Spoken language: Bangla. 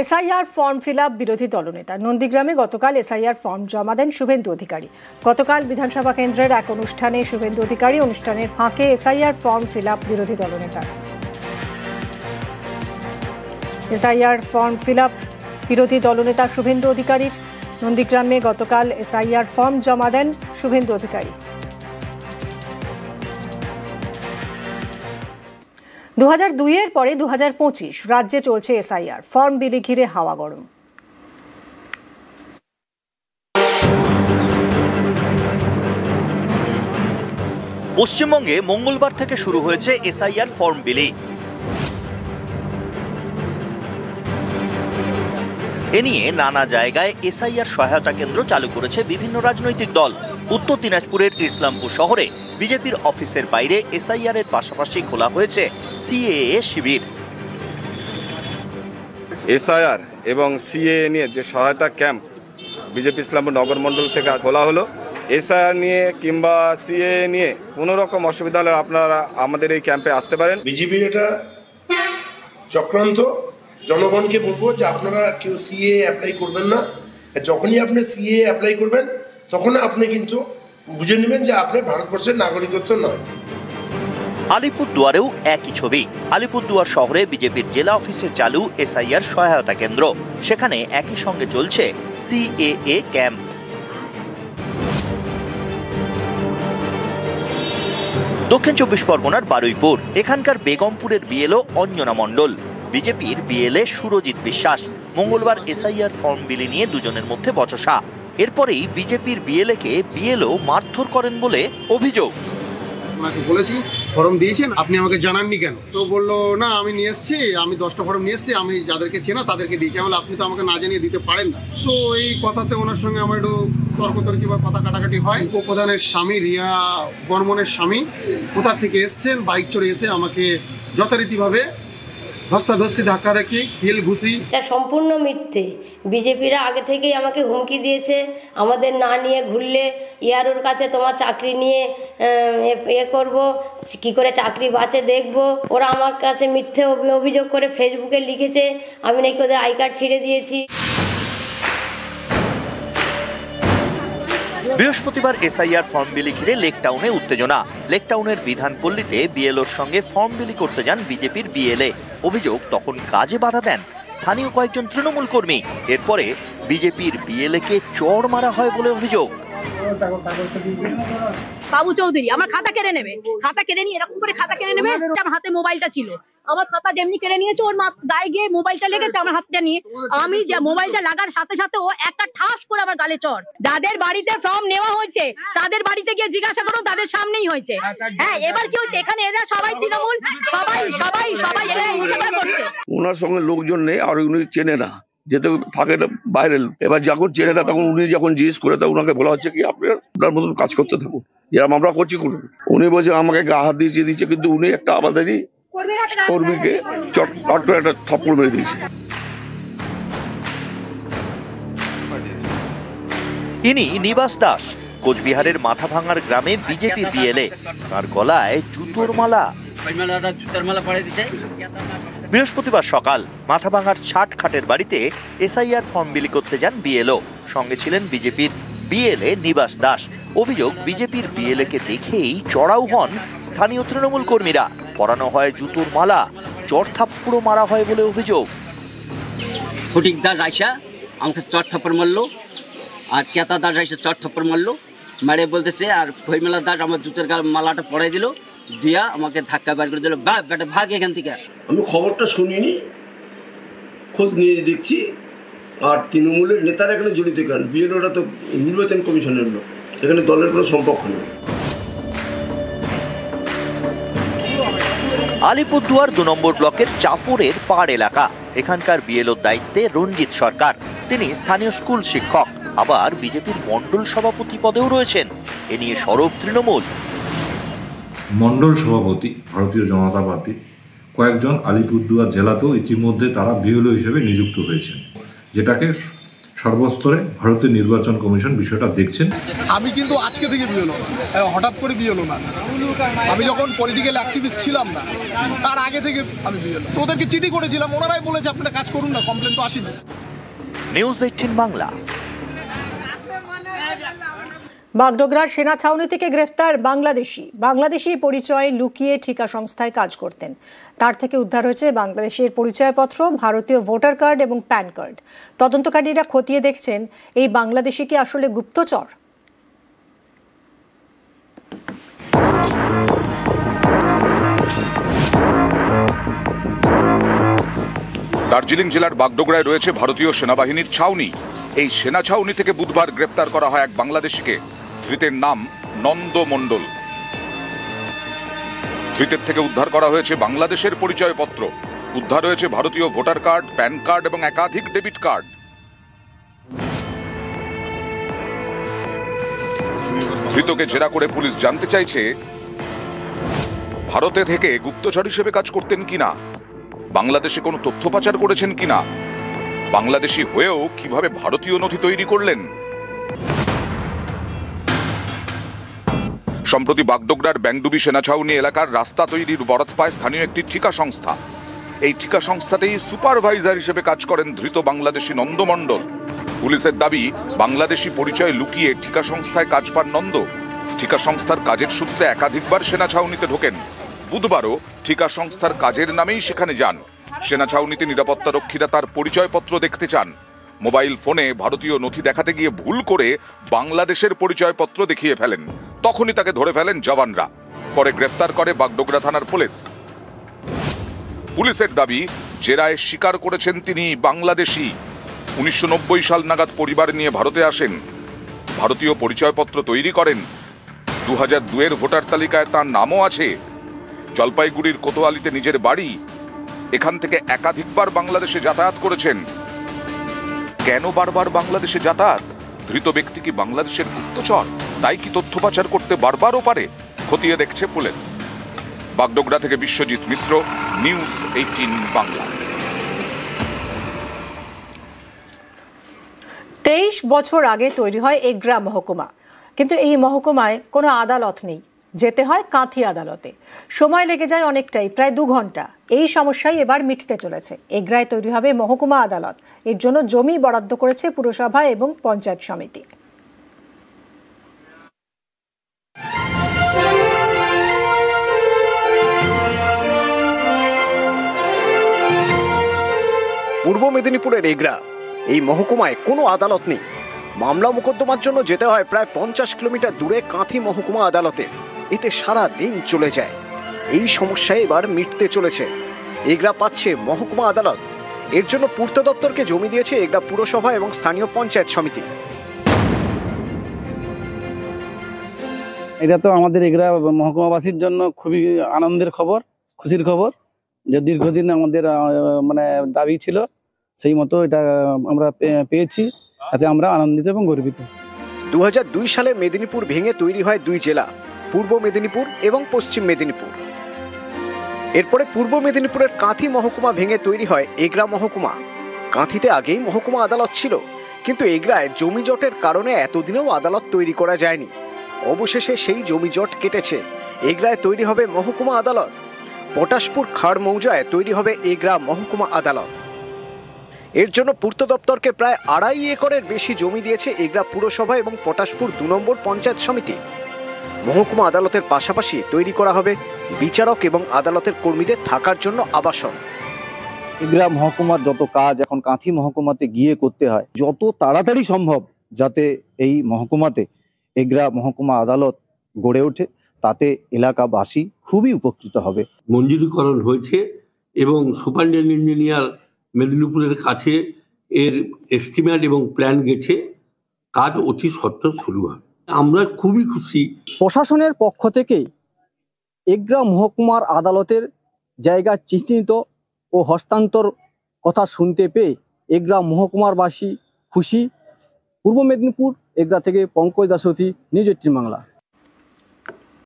এসআইআর ফর্ম ফিল আপ বিরোধী দলনেতা নন্দীগ্রামে গতকাল এসআইআর ফর্ম জমা দেন শুভেন্দু অধিকারী। গতকাল বিধানসভা কেন্দ্রের এক অনুষ্ঠানে শুভেন্দু অধিকারী অনুষ্ঠানের ফাঁকে এসআইআর ফর্ম ফিল আপ বিরোধী দলনেতা। এসআইআর ফর্ম ফিল আপ বিরোধী দলনেতা শুভেন্দু অধিকারীর নন্দীগ্রামে গতকাল এসআইআর ফর্ম জমা দেন শুভেন্দু অধিকারী। 2002 পরে 2025 রাজ্যে চলছে এসআইআর ফর্ম বিলি ঘিরে হাওয়া গরম। পশ্চিমবঙ্গে মঙ্গলবার থেকে শুরু হয়েছে এসআইআর ফর্ম বিলি। এ নিয়ে নানা জায়গায় এসআইআর সহায়তা কেন্দ্র চালু করেছে বিভিন্ন রাজনৈতিক দল। উত্তর দিনাজপুরের ইসলামপুর শহরে বিজেপির অফিসের বাইরে এসআইআর এর পাশাপাশি খোলা হয়েছে সিএএ শিবির। এসআইআর এবং সিএএ নিয়ে যে সহায়তা ক্যাম্প বিজেপি ইসলামপুর নগর মণ্ডল থেকে খোলা হলো, এসআইআর নিয়ে কিংবা সিএএ নিয়ে কোনো রকম অসুবিধা হলে আপনারা আমাদের এই ক্যাম্পে আসতে পারেন। বিজেপির এটা চক্রান্ত। জনগণকে বলবো যে আপনারা কেউ সিএএ অ্যাপ্লাই করবেন না। যখনই আপনি সিএএ অ্যাপ্লাই করবেন তখন আপনি কিন্তু বুঝে নেবেন যে আপনি ভারতবর্ষের নাগরিকত্ব নয়। আলিপুরদুয়ারেও একই ছবি। আলিপুরদুয়ার শহরে বিজেপির জেলা অফিসে চালু এসআইআর সহায়তা কেন্দ্র, সেখানে একই সঙ্গে চলছে সিএএ ক্যাম্প। দক্ষিণ চব্বিশ পরগনার বারুইপুর, এখানকার বেগমপুরের বিএলও অঞ্জনা মণ্ডল, বিজেপির বিএলএ সুরজিৎ বিশ্বাস। মঙ্গলবার এসআইআর ফর্ম বিলি নিয়ে দুজনের মধ্যে বচসা। এরপরেই বিজেপির বিএলএকে বিএলও মারধর করেন বলে অভিযোগ। ওনাকে বলেছি ফর্ম দিয়েছেন, আপনি আমাকে জানাননি কেন? তো বললো না আমি নিয়ে এসেছি, আমি 10টা ফর্ম নিয়ে এসেছি, আমি যাদেরকে চেনা তাদেরকে দিয়েছি। আমি আপনি তো আমাকে না জানিয়ে দিতে পারেন না। তো এই কথাতে ওনার সঙ্গে আমার একটু তর্কতর্কি বা কথা কাটাকাটি হয়। উপপ্রধানের স্বামী রিয়া বর্মনের স্বামী কোথা থেকে এসছেন, বাইক চড়ে এসে আমাকে যথারীতিভাবে ধস্তাধস্তি ধাক্কা রেখে হিল ঘুষি। এটা সম্পূর্ণ মিথ্যে। বিজেপিরা আগে থেকেই আমাকে হুমকি দিয়েছে, আমাদের না নিয়ে ঘুরলে ইয়ারোর কাছে তোমার চাকরি নিয়ে করব, কি করে চাকরি বাঁচে দেখব। ওরা আমার কাছে মিথ্যে অভিযোগ করে ফেসবুকে লিখেছে আমি নাকি ওদের আই কার্ড ছিঁড়ে দিয়েছি। বৃহস্পতিবার এসআইআর ফর্ম বিলি ঘিরে লেকটাউনে উত্তেজনা। লেকটাউনের বিধানপল্লীতে বিএলওর সঙ্গে ফর্ম বিলি করতে যান বিজেপির বিএলএ। অভিযোগ তখন কাজে বাধা দেন স্থানীয় কয়েকজন তৃণমূল কর্মী। এরপরে বিজেপির বিএলএ কে চড় মারা হয় বলে অভিযোগ। বাবু চৌধুরী আমার খাতা কেড়ে নেবে, খাতা কেড়ে নিয়ে এরকম করে খাতা কেড়ে নেবে। আমার হাতে মোবাইলটা ছিল, আমার খাতা যেমনি কেড়ে নিয়েছে ওর গায়ে গিয়ে মোবাইলটা লেগেছে আমার হাতটা নিয়ে। আমি যে মোবাইলটা লাগার সাথে সাথে ও একটা ঠাস করে আমার গালে চড়। যাদের বাড়িতে ফর্ম নেওয়া হয়েছে তাদের বাড়িতে গিয়ে জিজ্ঞাসা করো, তাদের সামনেই হয়েছে। হ্যাঁ, এবার কি হচ্ছে এখানে এরা সবাই তৃণমূল, সবাই সবাই সবাই এরা ইচ্ছে করে করছে। ওনার সঙ্গে লোকজন নেই আর উনি চেনে না, যেতে থাকে বাইরে। এবার যখন চেনে না তখন উনি যখন জিজ্ঞেস করে তখন ওনাকে বলা হচ্ছে কি আপনার মতন কাজ করতে থাকুন, যেরকম আমরা করছি করুন। উনি বলছেন আমাকে গা হাত দিয়েছে, কিন্তু উনি একটা আমাদেরই কর্মীকে চট করে একটা থাপ্পড় মেরে দিয়েছে। ইনি নিবাস দাস, কোচবিহারের মাথাভাঙার গ্রামে বিজেপির বিএলএ। তার গলায় জুতোর মালা। বৃহস্পতিবার সকাল মাথাভাঙার ছাট খাটের বাড়িতে এসআইআর ফর্ম বিলি করতে যান বিএলও। সঙ্গে ছিলেন বিজেপির বিএলএ নিবাস দাস। অভিযোগ বিজেপির বিএলএ কে দেখেই চড়াও হন স্থানীয় তৃণমূল কর্মীরা। পরানো হয় জুতোর মালা, চড় থাপ্পড়ও মারা হয় বলে অভিযোগ। ফটিকদার রাইসা আমাকে চট থাপ্পড় মারলো, আর কেতা দাস রাইসা চট থাপ্পড় মারলো, মারে বলতেছে। আর ভৈমেলা দাস আমার জুতোর মালাটা পরাই দিল, দিয়া আমাকে ধাক্কা বের করে দিল, বেটা ভাগ এখান থেকে। আমি খবরটা শুনিনি, খোঁজ নিয়ে দেখছি। আর তৃণমূলের নেতারা এখানে জড়িত কেন? বিএলওরা তো নির্বাচন কমিশনের লোক, এখানে দলের কোনো সম্পর্ক নেই। আলিপুরদুয়ার 2 নম্বর ব্লকের চাপড়ের পাড় এলাকা। এখানকার বিএলওর দায়িত্বে রঞ্জিত সরকার। তিনি স্থানীয় স্কুল শিক্ষক, আবার বিজেপির মণ্ডল সভাপতি পদেও রয়েছেন। এ নিয়ে সরব তৃণমূল। মণ্ডল সভাপতি ভারতীয় জনতা পার্টি কয়েকজন আলিপুরদুয়ার জেলাতেও ইতিমধ্যে তারা বিএলও হিসেবে নিযুক্ত হয়েছেন, যেটাকে সর্বস্তরে ভারতীয় নির্বাচন কমিশন বিষয়টা দেখছেন। আমি কিন্তু আজকে থেকে বিয়ে হঠাৎ করে বিয়ে না, আমি যখন পলিটিক্যাল অ্যাক্টিভিস্ট ছিলাম না তার আগে থেকে আমি বিয়ে তো ওদেরকে চিঠি করেছিলাম, ওনারাই বলেছে আপনারা কাজ করুন না, কমপ্লেন তো আসেনি। নিউজ 18 বাংলা। বাগডোগরার সেনা ছাউনি থেকে গ্রেফতার বাংলাদেশি পরিচয় লুকিয়ে ঠিকা সংস্থায় কাজ করতেন। তার থেকে উদ্ধার হয়েছে বাংলাদেশের পরিচয়পত্র, ভারতীয় ভোটার কার্ড এবং প্যান কার্ড। তদন্তকারীরা খতিয়ে দেখছেন এই বাংলাদেশি কি আসলে গুপ্তচর। দার্জিলিং জেলার বাগডোগরায় রয়েছে ভারতীয় সেনাবাহিনীর ছাউনি। এই সেনা ছাউনি থেকে বুধবার গ্রেপ্তার করা হয় এক বাংলাদেশিকে। ধৃতের নাম নন্দ মণ্ডল। ধৃতের থেকে উদ্ধার করা হয়েছে বাংলাদেশের পরিচয়পত্র, উদ্ধার হয়েছে ভারতীয় ভোটার কার্ড, প্যান কার্ড এবং একাধিক ডেবিট কার্ড। ধৃতকে জেরা করে পুলিশ জানতে চাইছে ভারতে থেকে গুপ্তচর হিসেবে কাজ করতেন কিনা, বাংলাদেশে কোনো তথ্য পাচার করেছেন কিনা, বাংলাদেশি হয়েও কিভাবে ভারতীয় নথি তৈরি করলেন। সম্প্রতি বাগডোগরার ব্যাংডুবি সেনাছাউনি এলাকার রাস্তা তৈরির বরাত পায় স্থানীয় একটি ঠিকা সংস্থা। এই ঠিকা সংস্থাতেই সুপারভাইজার হিসেবে কাজ করেন ধৃত বাংলাদেশি নন্দ মণ্ডল। পুলিশের দাবি, বাংলাদেশি পরিচয় লুকিয়ে ঠিকা সংস্থায় কাজ পান নন্দ। ঠিকা সংস্থার কাজের সূত্রে একাধিকবার সেনাছাউনিতে ঢোকেন। বুধবারও ঠিকা সংস্থার কাজের নামেই সেখানে যান। সেনাছাউনিতে নিরাপত্তা রক্ষীরা তার পরিচয়পত্র দেখতে চান। মোবাইল ফোনে ভারতীয় নথি দেখাতে গিয়ে ভুল করে বাংলাদেশের পরিচয়পত্র দেখিয়ে ফেলেন। তখনই তাকে ধরে ফেলেন জওয়ানরা। পরে গ্রেফতার করে বাগডোগরা থানার পুলিশ। পুলিশের দাবি, জেরায় স্বীকার করেছেন তিনি বাংলাদেশি। 1990 সাল নাগাদ পরিবার নিয়ে ভারতে আসেন, ভারতীয় পরিচয়পত্র তৈরি করেন। 2002 ভোটার তালিকায় তার নামও আছে। জলপাইগুড়ির কোতোয়ালিতে নিজের বাড়ি। এখান থেকে একাধিকবার বাংলাদেশে যাতায়াত করেছেন। কেন বারবার বাংলাদেশে যাতায়াত? ধৃত ব্যক্তি কি বাংলাদেশের গুপ্তচর? তাই কি তথ্য পাচার করতে বারবারও পারে? খতিয়ে দেখছে পুলিশ। বাগডোগরা থেকে বিশ্বজিৎ মিত্র, নিউজ 18 বাংলা। 23 বছর আগে তৈরি হয় এগরা মহকুমা, কিন্তু এই মহকুমায় কোনো আদালত নেই। যেতে হয় কাঁথি আদালতে। সময় লেগে যায় অনেকটাই, প্রায় 2 ঘন্টা। এই সমস্যাই এবার মিটতে চলেছে। এগরায় তৈরি হবে মহকুমা আদালত। এর জন্য জমি বরাদ্দ করেছে পুরসভা এবং পঞ্চায়েত সমিতি। পূর্ব মেদিনীপুরের এগরা, এই মহকুমায় কোনো আদালত নেই। মামলা মোকদ্দমার জন্য যেতে হয় প্রায় 50 কিলোমিটার দূরে কাঁথি মহকুমা আদালতে। এতে সারা দিন চলে যায়। এই সমস্যায় এবার মিটতে চলেছে। এগরা পাচ্ছে মহকুমা আদালত। এর জন্য পূর্ত দপ্তরকে জমি দিয়েছে এগরা পুরসভা এবং স্থানীয় পঞ্চায়েত সমিতি। এটা তো আমাদের এগরা মহকুমাবাসীর জন্য খুবই আনন্দের খবর, খুশির খবর, যে দীর্ঘদিন আমাদের দাবি ছিল, সেই মতো এটা আমরা পেয়েছি। তাতে আমরা আনন্দিত এবং গর্বিত। 2002 সালে মেদিনীপুর ভেঙে তৈরি হয় 2 জেলা, পূর্ব মেদিনীপুর এবং পশ্চিম মেদিনীপুর। এরপরে পূর্ব মেদিনীপুরের কাঁথি মহকুমা ভেঙে তৈরি হয় এগরা মহকুমা। কাঁথিতে আগেই মহকুমা আদালত ছিল, কিন্তু এগরায় জমি জটের কারণে এতদিনেও আদালত তৈরি করা যায়নি। অবশেষে সেই জমি জট কেটেছে। এগরায় তৈরি হবে মহকুমা আদালত। পটাশপুর খাড় মৌজায় তৈরি হবে এগরা মহকুমা আদালত। এর জন্য পূর্ত দপ্তরকে প্রায় 2.5 একরের বেশি জমি দিয়েছে এগরা পুরসভা এবং পটাশপুর 2 নম্বর পঞ্চায়েত সমিতি। মহকুমা আদালতের পাশাপাশি তৈরি করা হবে বিচারক এবং আদালতের কর্মীদের থাকার জন্য আবাসন। এগরা মহকুমার যত কাজ এখন কাঁথি মহকুমাতে গিয়ে করতে হয়, যত তাড়াতাড়ি সম্ভব যাতে এই মহকুমাতে এগরা মহকুমা আদালত গড়ে ওঠে, তাতে এলাকাবাসী খুবই উপকৃত হবে। মঞ্জুরিকরণ হয়েছে এবং সুপারিনটেন্ডেন্ট ইঞ্জিনিয়ার মেদিনীপুরের কাছে এর এস্টিমেট এবং প্ল্যান গেছে। কাজ অতি সত্বর শুরু হয়। আমরা খুবই খুশি। প্রশাসনের পক্ষ থেকে এগরা মহকুমার আদালতের জায়গা চিহ্নিত ও হস্তান্তর কথা শুনতে পেয়ে এগরা মহকুমারবাসী খুশি। পূর্ব মেদিনীপুর এগরা থেকে পঙ্কজ দাসরথী, নিউজ 18 বাংলা।